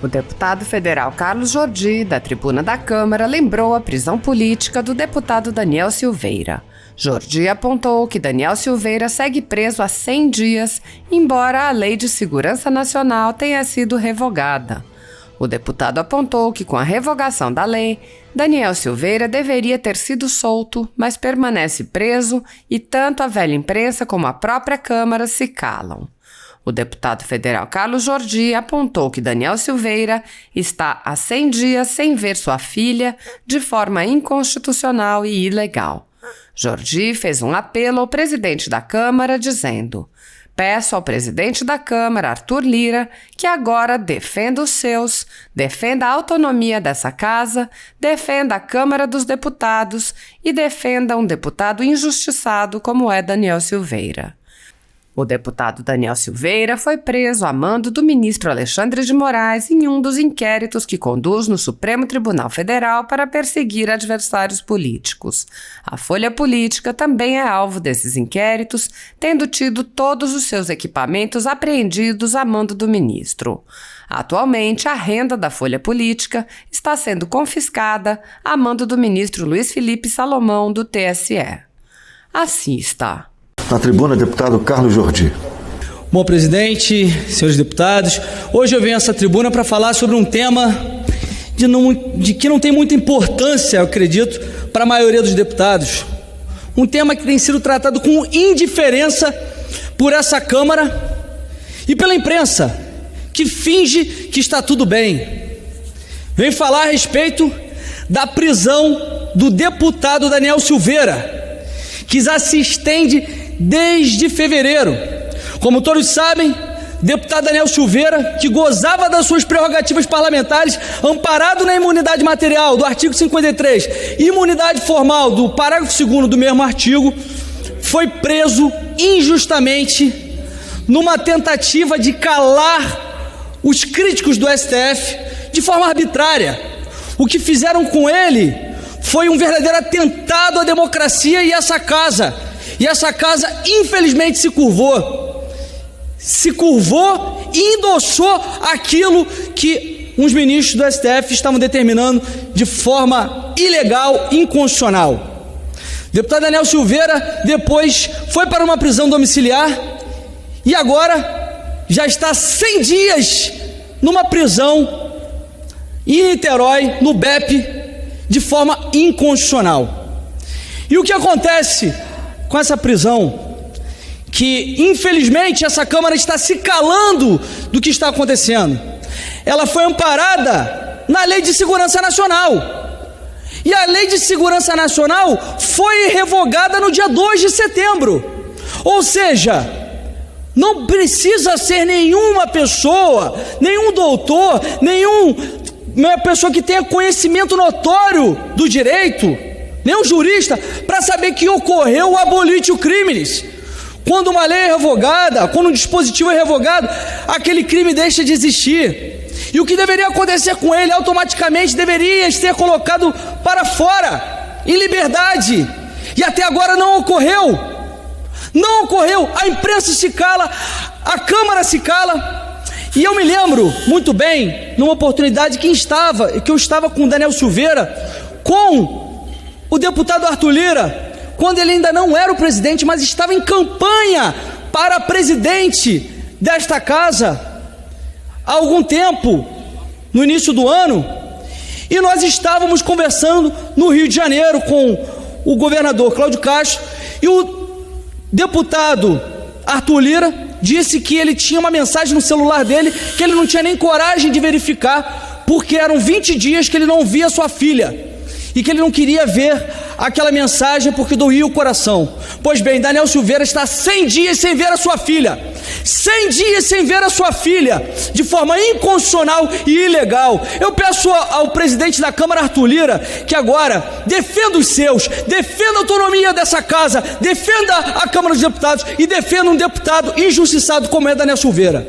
O deputado federal Carlos Jordi, da tribuna da Câmara, lembrou a prisão política do deputado Daniel Silveira. Jordi apontou que Daniel Silveira segue preso há 100 dias, embora a Lei de Segurança Nacional tenha sido revogada. O deputado apontou que, com a revogação da lei, Daniel Silveira deveria ter sido solto, mas permanece preso e tanto a velha imprensa como a própria Câmara se calam. O deputado federal Carlos Jordi apontou que Daniel Silveira está há 100 dias sem ver sua filha de forma inconstitucional e ilegal. Jordi fez um apelo ao presidente da Câmara dizendo: "Peço ao presidente da Câmara, Arthur Lira, que agora defenda os seus, defenda a autonomia dessa casa, defenda a Câmara dos Deputados e defenda um deputado injustiçado como é Daniel Silveira." O deputado Daniel Silveira foi preso a mando do ministro Alexandre de Moraes em um dos inquéritos que conduz no Supremo Tribunal Federal para perseguir adversários políticos. A Folha Política também é alvo desses inquéritos, tendo tido todos os seus equipamentos apreendidos a mando do ministro. Atualmente, a renda da Folha Política está sendo confiscada a mando do ministro Luiz Felipe Salomão, do TSE. Assista. Na tribuna, deputado Carlos Jordi. Bom, presidente, senhores deputados, hoje eu venho a essa tribuna para falar sobre um tema de que não tem muita importância, eu acredito, para a maioria dos deputados. Um tema que tem sido tratado com indiferença por essa Câmara e pela imprensa, que finge que está tudo bem. Venho falar a respeito da prisão do deputado Daniel Silveira, que já se estende desde fevereiro. Como todos sabem, o deputado Daniel Silveira, que gozava das suas prerrogativas parlamentares, amparado na imunidade material do artigo 53 e imunidade formal do parágrafo 2º do mesmo artigo, foi preso injustamente numa tentativa de calar os críticos do STF de forma arbitrária. O que fizeram com ele foi um verdadeiro atentado à democracia e essa casa, infelizmente, se curvou e endossou aquilo que os ministros do STF estavam determinando de forma ilegal, inconstitucional. O deputado Daniel Silveira depois foi para uma prisão domiciliar e agora já está 100 dias numa prisão em Niterói, no BEP, de forma inconstitucional. E o que acontece com essa prisão? Que infelizmente essa Câmara está se calando do que está acontecendo. Ela foi amparada na Lei de Segurança Nacional, e a Lei de Segurança Nacional foi revogada no dia 2 de setembro. Ou seja, não precisa ser nenhuma pessoa, nenhum doutor, nenhuma pessoa que tenha conhecimento notório do direito, nenhum jurista, para saber que ocorreu o abolitio criminis. Quando uma lei é revogada, quando um dispositivo é revogado, aquele crime deixa de existir. E o que deveria acontecer com ele, automaticamente deveria ser colocado para fora, em liberdade. E até agora não ocorreu. Não ocorreu. A imprensa se cala, a Câmara se cala. E eu me lembro muito bem, numa oportunidade que eu estava com o Daniel Silveira, com o deputado Arthur Lira, quando ele ainda não era o presidente, mas estava em campanha para presidente desta casa, há algum tempo, no início do ano, e nós estávamos conversando no Rio de Janeiro com o governador Cláudio Castro, e o deputado Arthur Lira disse que ele tinha uma mensagem no celular dele, que ele não tinha nem coragem de verificar, porque eram 20 dias que ele não via sua filha, e que ele não queria ver aquela mensagem porque doía o coração. Pois bem, Daniel Silveira está 100 dias sem ver a sua filha, 100 dias sem ver a sua filha, de forma inconstitucional e ilegal. Eu peço ao presidente da Câmara, Arthur Lira, que agora defenda os seus, defenda a autonomia dessa casa, defenda a Câmara dos Deputados e defenda um deputado injustiçado como é Daniel Silveira.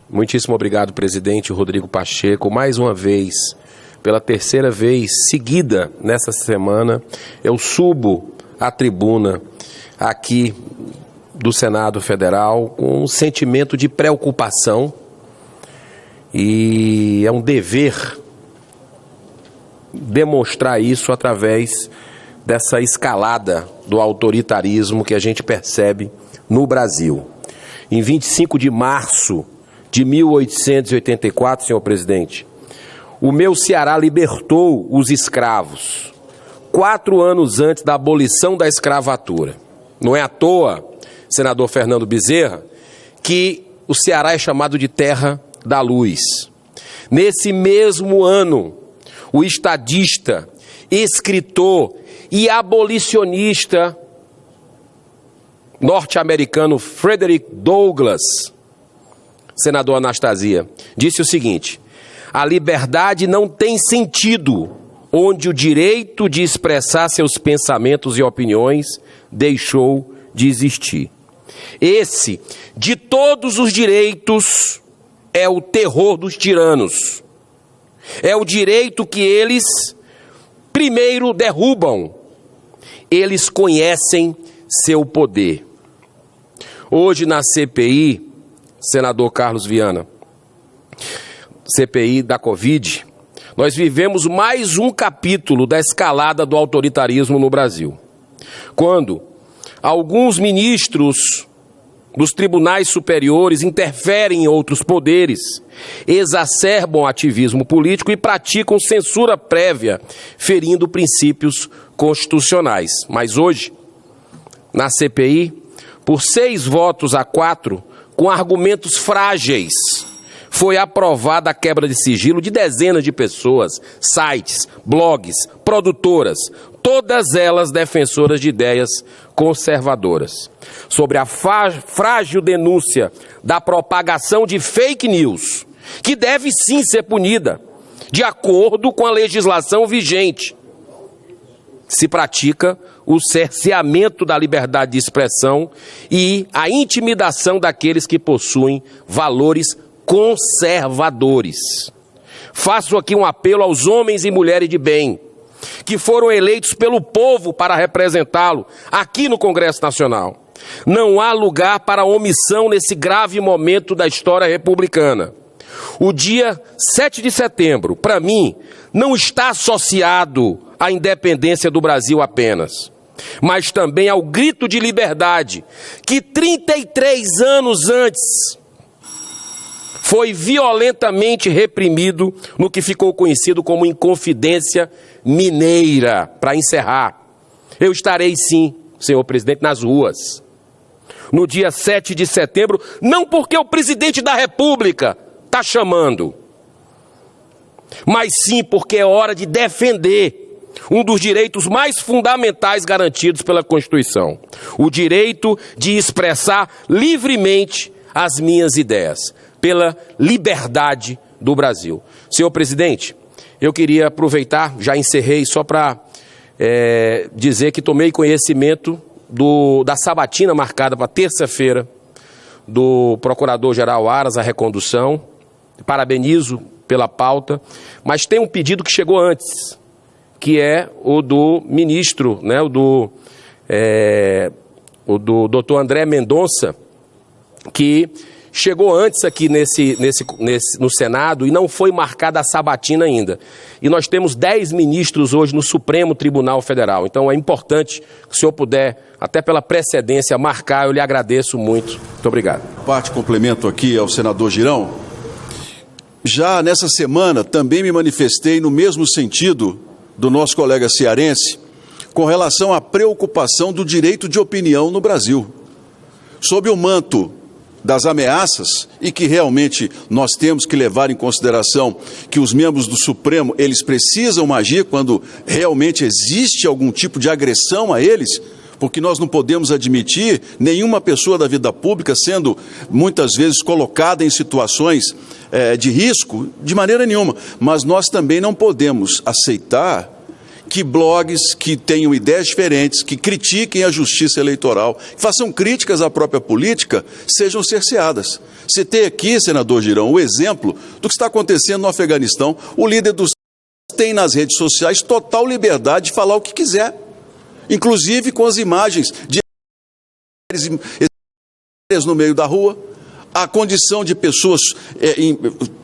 Muitíssimo obrigado, presidente Rodrigo Pacheco. Mais uma vez, pela terceira vez seguida nessa semana, eu subo à tribuna aqui do Senado Federal com um sentimento de preocupação E é um dever demonstrar isso através dessa escalada do autoritarismo que a gente percebe no Brasil. Em 25 de março de 1884, senhor presidente, o meu Ceará libertou os escravos, 4 anos antes da abolição da escravatura. Não é à toa, senador Fernando Bezerra, que o Ceará é chamado de terra da luz. Nesse mesmo ano, o estadista, escritor e abolicionista norte-americano Frederick Douglass, senador Anastasia, disse o seguinte: a liberdade não tem sentido onde o direito de expressar seus pensamentos e opiniões deixou de existir. Esse, de todos os direitos, é o terror dos tiranos. É o direito que eles primeiro derrubam. Eles conhecem seu poder. Hoje na CPI, senador Carlos Viana, CPI da Covid, nós vivemos mais um capítulo da escalada do autoritarismo no Brasil. Quando alguns ministros dos tribunais superiores interferem em outros poderes, exacerbam o ativismo político e praticam censura prévia, ferindo princípios constitucionais. Mas hoje, na CPI, por 6 votos a 4, com argumentos frágeis, foi aprovada a quebra de sigilo de dezenas de pessoas, sites, blogs, produtoras, todas elas defensoras de ideias conservadoras, sobre a frágil denúncia da propagação de fake news, que deve sim ser punida, de acordo com a legislação vigente. Se pratica o cerceamento da liberdade de expressão e a intimidação daqueles que possuem valores conservadores. Faço aqui um apelo aos homens e mulheres de bem, que foram eleitos pelo povo para representá-lo aqui no Congresso Nacional. Não há lugar para omissão nesse grave momento da história republicana. O dia 7 de setembro, para mim, não está associado à independência do Brasil apenas, mas também ao grito de liberdade que 33 anos antes foi violentamente reprimido no que ficou conhecido como Inconfidência Mineira. Para encerrar, eu estarei sim, senhor presidente, nas ruas, no dia 7 de setembro, não porque o presidente da República está chamando, mas sim porque é hora de defender um dos direitos mais fundamentais garantidos pela Constituição, o direito de expressar livremente as minhas ideias, pela liberdade do Brasil. Senhor presidente, eu queria aproveitar, já encerrei, só para dizer que tomei conhecimento da sabatina marcada para terça-feira do Procurador-Geral Aras, a recondução. Parabenizo pela pauta, mas tem um pedido que chegou antes, que é o do ministro, né, o do doutor André Mendonça, que chegou antes aqui no Senado e não foi marcada a sabatina ainda. E nós temos 10 ministros hoje no Supremo Tribunal Federal. Então é importante que o senhor puder, até pela precedência, marcar. Eu lhe agradeço muito. Muito obrigado. Parte complemento aqui ao senador Girão. Já nessa semana também me manifestei no mesmo sentido do nosso colega cearense com relação à preocupação do direito de opinião no Brasil. Sob o manto das ameaças, e que realmente nós temos que levar em consideração que os membros do Supremo, eles precisam agir quando realmente existe algum tipo de agressão a eles, porque nós não podemos admitir nenhuma pessoa da vida pública sendo muitas vezes colocada em situações de risco, de maneira nenhuma. Mas nós também não podemos aceitar que blogs que tenham ideias diferentes, que critiquem a justiça eleitoral, que façam críticas à própria política, sejam cerceadas. Citei aqui, senador Girão, o exemplo do que está acontecendo no Afeganistão. O líder dos tem nas redes sociais total liberdade de falar o que quiser, inclusive com as imagens de no meio da rua, a condição de pessoas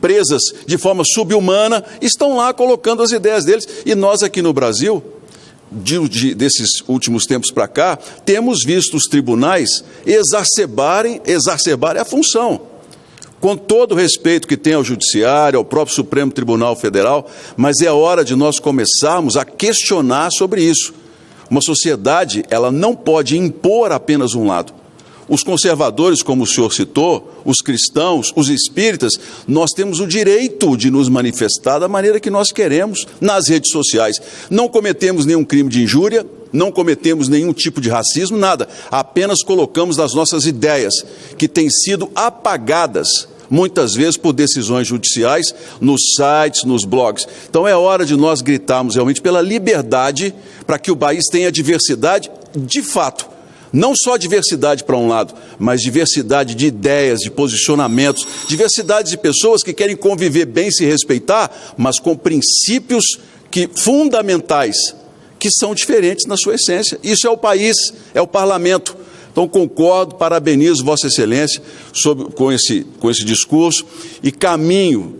presas de forma subhumana, estão lá colocando as ideias deles. E nós aqui no Brasil, desses últimos tempos para cá, temos visto os tribunais exacerbarem a função. Com todo o respeito que tem ao Judiciário, ao próprio Supremo Tribunal Federal, mas é hora de nós começarmos a questionar sobre isso. Uma sociedade, ela não pode impor apenas um lado. Os conservadores, como o senhor citou, os cristãos, os espíritas, nós temos o direito de nos manifestar da maneira que nós queremos nas redes sociais. Não cometemos nenhum crime de injúria, não cometemos nenhum tipo de racismo, nada. Apenas colocamos as nossas ideias, que têm sido apagadas muitas vezes por decisões judiciais, nos sites, nos blogs. Então é hora de nós gritarmos realmente pela liberdade, para que o país tenha diversidade de fato. Não só diversidade para um lado, mas diversidade de ideias, de posicionamentos, diversidade de pessoas que querem conviver bem, se respeitar, mas com princípios fundamentais, que são diferentes na sua essência. Isso é o país, é o parlamento. Então concordo, parabenizo Vossa Excelência com esse discurso e caminho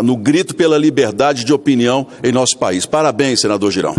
no grito pela liberdade de opinião em nosso país. Parabéns, senador Girão.